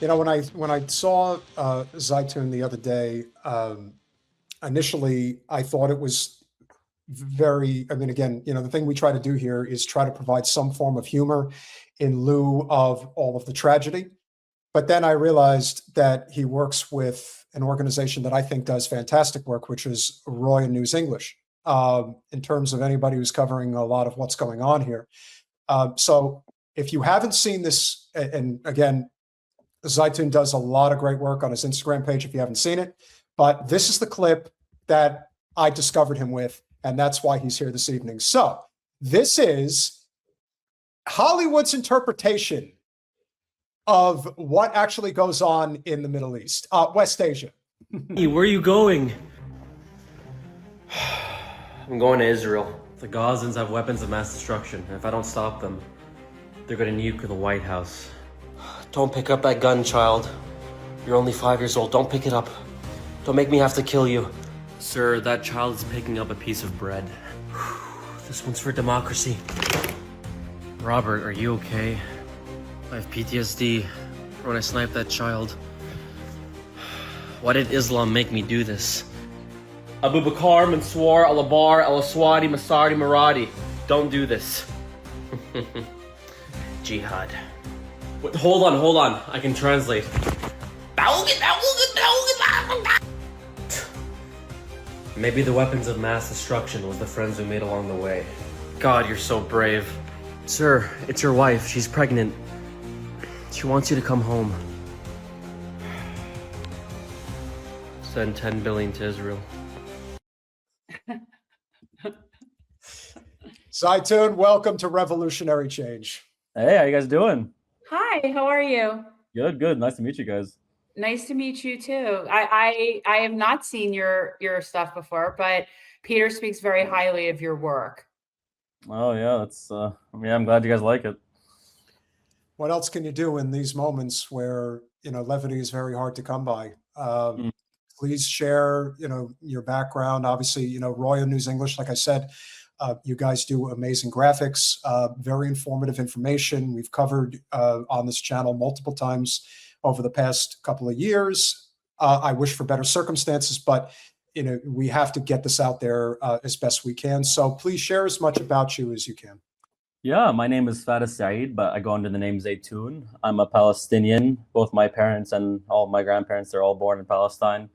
When I saw Zaytoon the other day, initially I thought it was very. I mean, again, the thing we try to do here is try to provide some form of humor in lieu of all of the tragedy. But then I realized that he works with an organization that I think does fantastic work, which is Roy and News English, in terms of anybody who's covering a lot of what's going on here. So if you haven't seen this, and again, Zaytoon does a lot of great work on his Instagram page if you haven't seen it, but this is the clip that I discovered him with, and that's why he's here this evening. So this is Hollywood's interpretation of what actually goes on in the Middle East, West Asia. Hey, where are you going? I'm going to Israel. The Gazans have weapons of mass destruction, and if I don't stop them, they're going to nuke the White House. Don't pick up that gun, child. You're only 5 years old. Don't pick it up. Don't make me have to kill you. Sir, that child is picking up a piece of bread. This one's for democracy. Robert, are you okay? I have PTSD from when I sniped that child. Why did Islam make me do this? Abu Bakr, Mansour, Al-Abar, Al-Aswadi, Masari, Maradi. Don't do this. Jihad. Wait, hold on. I can translate. Maybe the weapons of mass destruction was the friends we made along the way. God, you're so brave. Sir, it's your wife. She's pregnant. She wants you to come home. Send 10 billion to Israel. Zaytoon, welcome to Revolutionary Change. Hey, how you guys doing? Hi, how are you? Good. Nice to meet you guys. Nice to meet you too. I have not seen your stuff before, but Peter speaks very highly of your work. Oh yeah, I'm glad you guys like it. What else can you do in these moments where levity is very hard to come by? Please share your background. Obviously, Royal News English, like I said, you guys do amazing graphics, very informative information. We've covered on this channel multiple times over the past couple of years. I wish for better circumstances, but we have to get this out there as best we can. So please share as much about you as you can. Yeah, my name is Faris Saeed, but I go under the name Zaytoon. I'm a Palestinian. Both my parents and all my grandparents, they're all born in Palestine.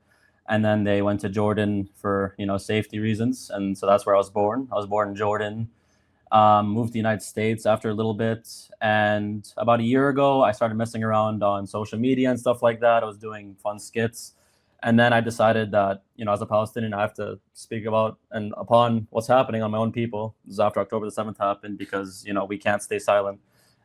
And then they went to Jordan for, safety reasons. And so that's where I was born. I was born in Jordan, moved to the United States after a little bit. And about a year ago, I started messing around on social media and stuff like that. I was doing fun skits. And then I decided that, as a Palestinian, I have to speak about and upon what's happening on my own people. This is after October the 7th happened because, we can't stay silent.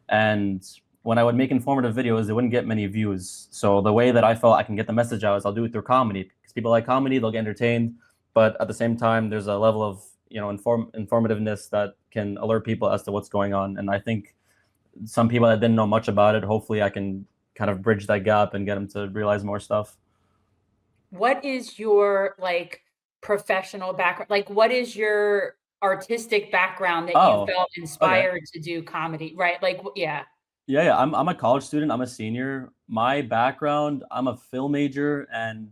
And when I would make informative videos, they wouldn't get many views. So the way that I felt I can get the message out is I'll do it through comedy. Because people like comedy, they'll get entertained. But at the same time, there's a level of, informativeness that can alert people as to what's going on. And I think some people that didn't know much about it, hopefully I can kind of bridge that gap and get them to realize more stuff. What is your professional background? What is your artistic background that you felt inspired to do comedy? Right? Yeah. Yeah. I'm a college student. I'm a senior. My background, I'm a film major. And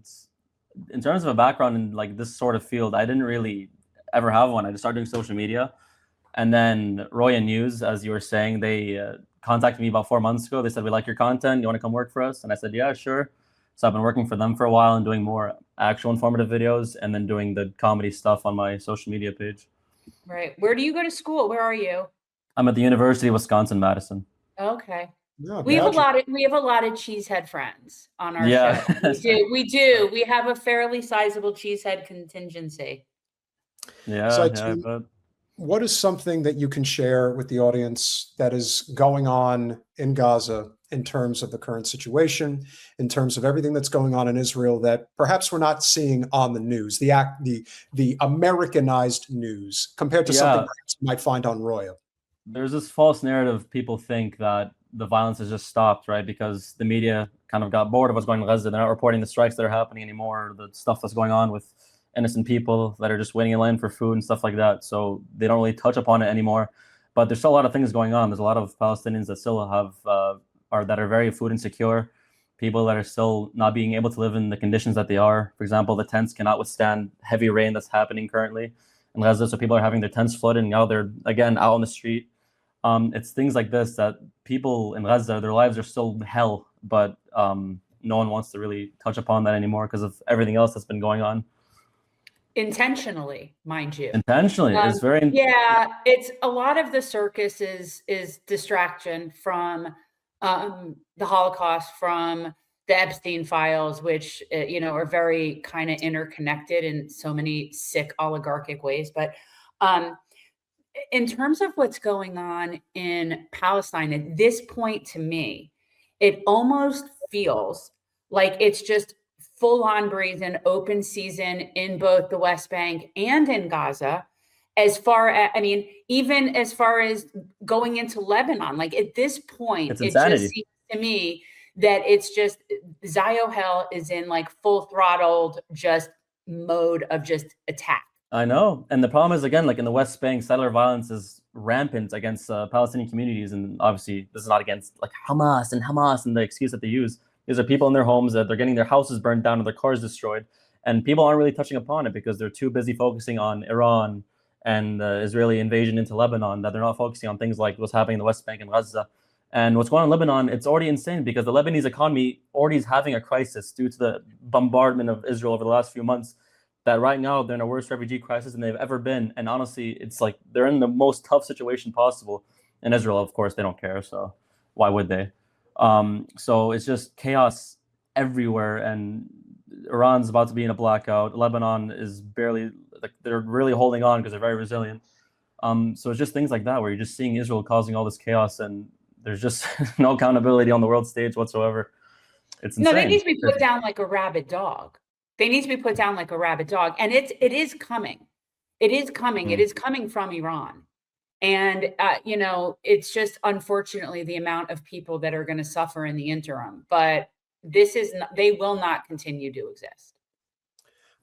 in terms of a background in this sort of field, I didn't really ever have one. I just started doing social media. And then Roy and News, as you were saying, they contacted me about 4 months ago. They said, we like your content. You want to come work for us? And I said, yeah, sure. So I've been working for them for a while and doing more actual informative videos and then doing the comedy stuff on my social media page. Right. Where do you go to school? Where are you? I'm at the University of Wisconsin-Madison. Okay. Yeah, we have a lot of cheesehead friends on our show. We do. We have a fairly sizable cheesehead contingency. Yeah. So what is something that you can share with the audience that is going on in Gaza in terms of the current situation, in terms of everything that's going on in Israel that perhaps we're not seeing on the news, the Americanized news compared to something perhaps you might find on Royal? There's this false narrative. People think that the violence has just stopped, right? Because the media kind of got bored of what's going on in Gaza. They're not reporting the strikes that are happening anymore, the stuff that's going on with innocent people that are just waiting in line for food and stuff like that. So they don't really touch upon it anymore. But there's still a lot of things going on. There's a lot of Palestinians that still have that are very food insecure. people that are still not being able to live in the conditions that they are. For example, the tents cannot withstand heavy rain that's happening currently in Gaza, so people are having their tents flooded, and now they're again out on the street. It's things like this that people in Gaza, their lives are still hell, but no one wants to really touch upon that anymore because of everything else that's been going on. Intentionally, mind you. Intentionally, it's very it's a lot of the circus is distraction from the Holocaust, from the Epstein files, which are very kind of interconnected in so many sick oligarchic ways. But in terms of what's going on in Palestine at this point, to me, it almost feels like it's just full-on brazen open season in both the West Bank and in Gaza, as far as, I mean, even as far as going into Lebanon. Like at this point, it just seems to me that it's just Zio Hell is in like full throttled just mode of just attack. I know. And the problem is, again, like in the West Bank, settler violence is rampant against Palestinian communities. And obviously, this is not against like Hamas and the excuse that they use. These are people in their homes that they're getting their houses burned down and their cars destroyed. And people aren't really touching upon it because they're too busy focusing on Iran and the Israeli invasion into Lebanon, that they're not focusing on things like what's happening in the West Bank and Gaza. And what's going on in Lebanon, it's already insane because the Lebanese economy already is having a crisis due to the bombardment of Israel over the last few months. That right now they're in a worse refugee crisis than they've ever been. And honestly, it's like they're in the most tough situation possible. In Israel, of course, they don't care. So why would they? So it's just chaos everywhere. And Iran's about to be in a blackout. Lebanon is barely, like, they're really holding on because they're very resilient. So it's just things like that where you're just seeing Israel causing all this chaos and there's just no accountability on the world stage whatsoever. It's insane. No, they need to be put down like a rabid dog. They need to be put down like a rabid dog. And it is coming. It is coming. It is coming from Iran. And, it's just unfortunately the amount of people that are going to suffer in the interim. But they will not continue to exist.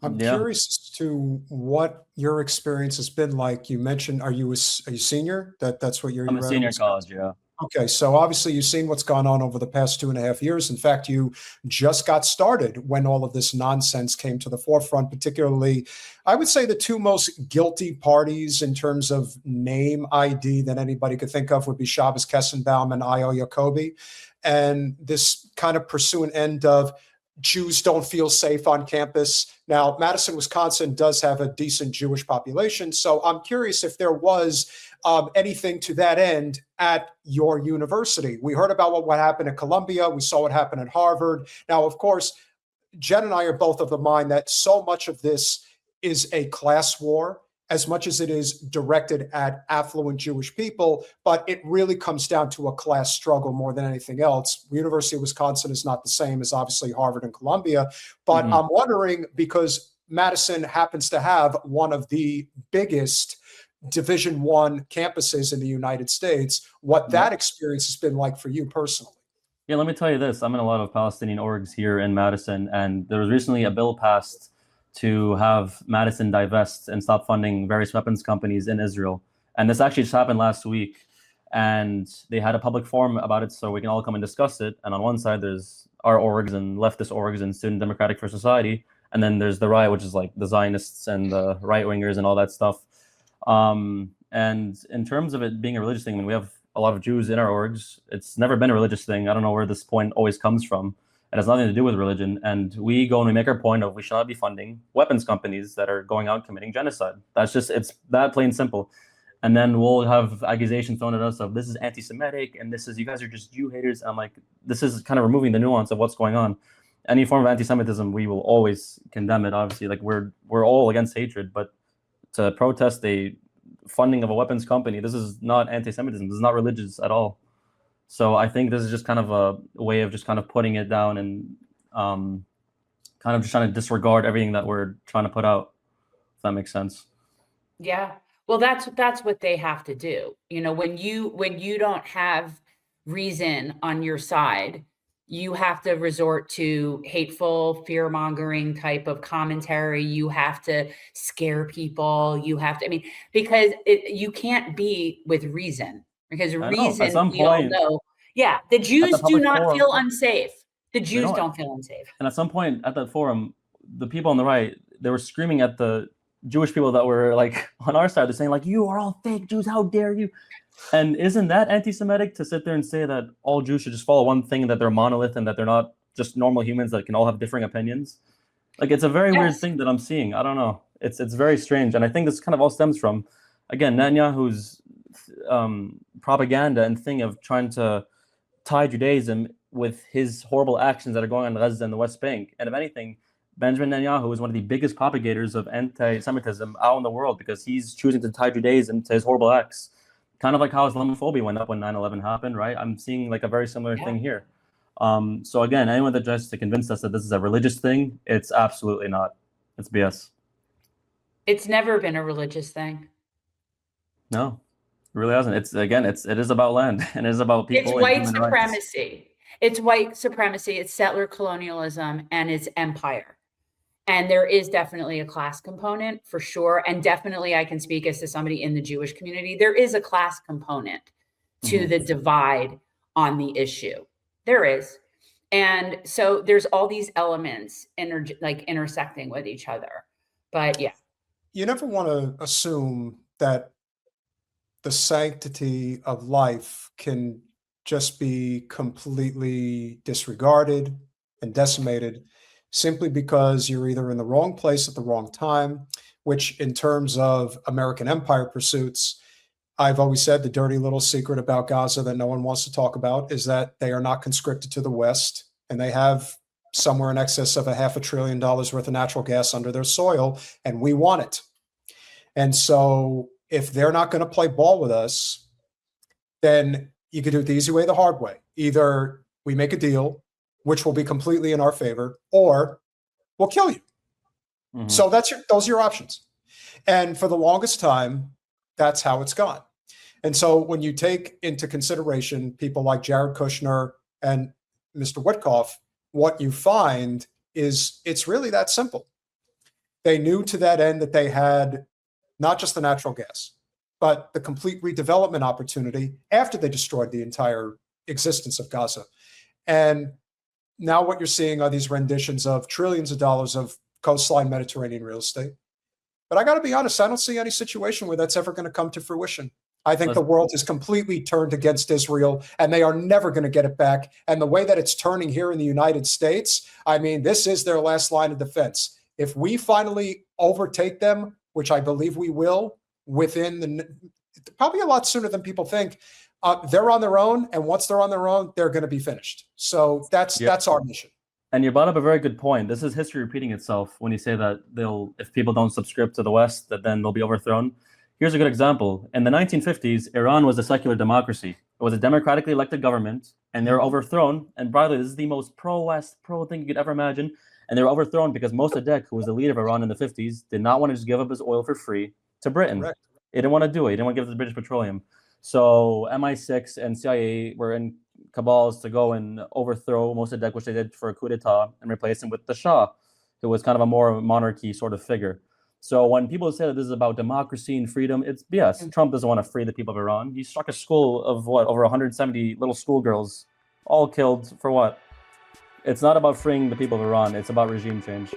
I'm curious as to what your experience has been like. You mentioned, are you a senior? That's what you're. I'm a senior in college, yeah. Okay, so obviously you've seen what's gone on over the past 2.5 years. In fact, you just got started when all of this nonsense came to the forefront, particularly, I would say the two most guilty parties in terms of name ID that anybody could think of would be Shabbos Kessenbaum and Ayo Yacobi. And this kind of pursuant end of Jews don't feel safe on campus. Now, Madison, Wisconsin does have a decent Jewish population. So I'm curious if there was anything to that end at your university. We heard about what happened at Columbia. We saw what happened at Harvard. Now, of course, Jen and I are both of the mind that so much of this is a class war, as much as it is directed at affluent Jewish people, but it really comes down to a class struggle more than anything else. University of Wisconsin is not the same as obviously Harvard and Columbia, but I'm wondering, because Madison happens to have one of the biggest Division I campuses in the United States, what that experience has been like for you personally. Yeah, let me tell you this. I'm in a lot of Palestinian orgs here in Madison, and there was recently a bill passed to have Madison divest and stop funding various weapons companies in Israel. And this actually just happened last week. And they had a public forum about it so we can all come and discuss it. And on one side, there's our orgs and leftist orgs and Student Democratic for Society. And then there's the right, which is like the Zionists and the right-wingers and all that stuff. And in terms of it being a religious thing, I mean, we have a lot of Jews in our orgs. It's never been a religious thing. I don't know where this point always comes from. It has nothing to do with religion. And we go and we make our point of we should not be funding weapons companies that are going out committing genocide. That's just, it's that plain simple. And then we'll have accusations thrown at us of this is anti-Semitic and this is, you guys are just Jew haters. I'm like, this is kind of removing the nuance of what's going on. Any form of anti-Semitism, we will always condemn it. Obviously, like we're all against hatred, but to protest a funding of a weapons company, this is not anti-Semitism. This is not religious at all. So I think this is just kind of a way of just kind of putting it down and kind of just trying to disregard everything that we're trying to put out, if that makes sense. Yeah. Well, that's what they have to do. You know, when you don't have reason on your side, you have to resort to hateful, fear-mongering type of commentary. You have to scare people. You have to, I mean, because you can't be with reason. Because reason, we all know, yeah, the Jews do not feel unsafe. The Jews don't. don't feel unsafe. And at some point at that forum, the people on the right, they were screaming at the Jewish people that were like on our side. They're saying like, "You are all fake Jews. How dare you?" And isn't that anti-Semitic to sit there and say that all Jews should just follow one thing, and that they're a monolith, and that they're not just normal humans that can all have differing opinions? Like, it's a very weird thing that I'm seeing. I don't know. It's very strange. And I think this kind of all stems from, again, Netanyahu's propaganda and thing of trying to tie Judaism with his horrible actions that are going on in Gaza and the West Bank. And if anything, Benjamin Netanyahu is one of the biggest propagators of anti-Semitism out in the world, because he's choosing to tie Judaism to his horrible acts. Kind of like how Islamophobia went up when 9/11 happened, right? I'm seeing like a very similar thing here. So again, anyone that tries to convince us that this is a religious thing, it's absolutely not. It's BS. It's never been a religious thing. No, it really hasn't. It is about land, and it is about people. It's white supremacy. It's white supremacy. It's settler colonialism, and it's empire. And there is definitely a class component for sure. And definitely I can speak as to somebody in the Jewish community. There is a class component to the divide on the issue. There is. And so there's all these elements intersecting with each other. But yeah. You never want to assume that the sanctity of life can just be completely disregarded and decimated simply because you're either in the wrong place at the wrong time, which in terms of American empire pursuits, I've always said the dirty little secret about Gaza that no one wants to talk about is that they are not conscripted to the West, and they have somewhere in excess of $500 billion worth of natural gas under their soil, and we want it. And so if they're not going to play ball with us, then you can do it the easy way, the hard way. Either we make a deal, which will be completely in our favor, or we'll kill you. So those are your options. And for the longest time, that's how it's gone. And so when you take into consideration people like Jared Kushner and Mr. Witkoff, what you find is it's really that simple. They knew to that end that they had not just the natural gas, but the complete redevelopment opportunity after they destroyed the entire existence of Gaza. And now what you're seeing are these renditions of trillions of dollars of coastline Mediterranean real estate. But I got to be honest, I don't see any situation where that's ever going to come to fruition. I think the world is completely turned against Israel, and they are never going to get it back. And the way that it's turning here in the United States, I mean, this is their last line of defense. If we finally overtake them, which I believe we will, probably a lot sooner than people think, they're on their own. And once they're on their own, they're going to be finished. So that's our mission. And you brought up a very good point. This is history repeating itself when you say that if people don't subscribe to the West, that then they'll be overthrown. Here's a good example. In the 1950s, Iran was a secular democracy. It was a democratically elected government, and they were overthrown. And by the way, this is the most pro-West, pro thing you could ever imagine. And they were overthrown because Mossadegh, who was the leader of Iran in the 50s, did not want to just give up his oil for free to Britain. Correct. He didn't want to do it. He didn't want to give it to British Petroleum. So MI6 and CIA were in cabals to go and overthrow Mossadegh, which they did for a coup d'etat, and replace him with the Shah, who was kind of a more monarchy sort of figure. So when people say that this is about democracy and freedom, it's BS. Trump doesn't want to free the people of Iran. He struck a school of over 170 little schoolgirls, all killed for what? It's not about freeing the people of Iran. It's about regime change.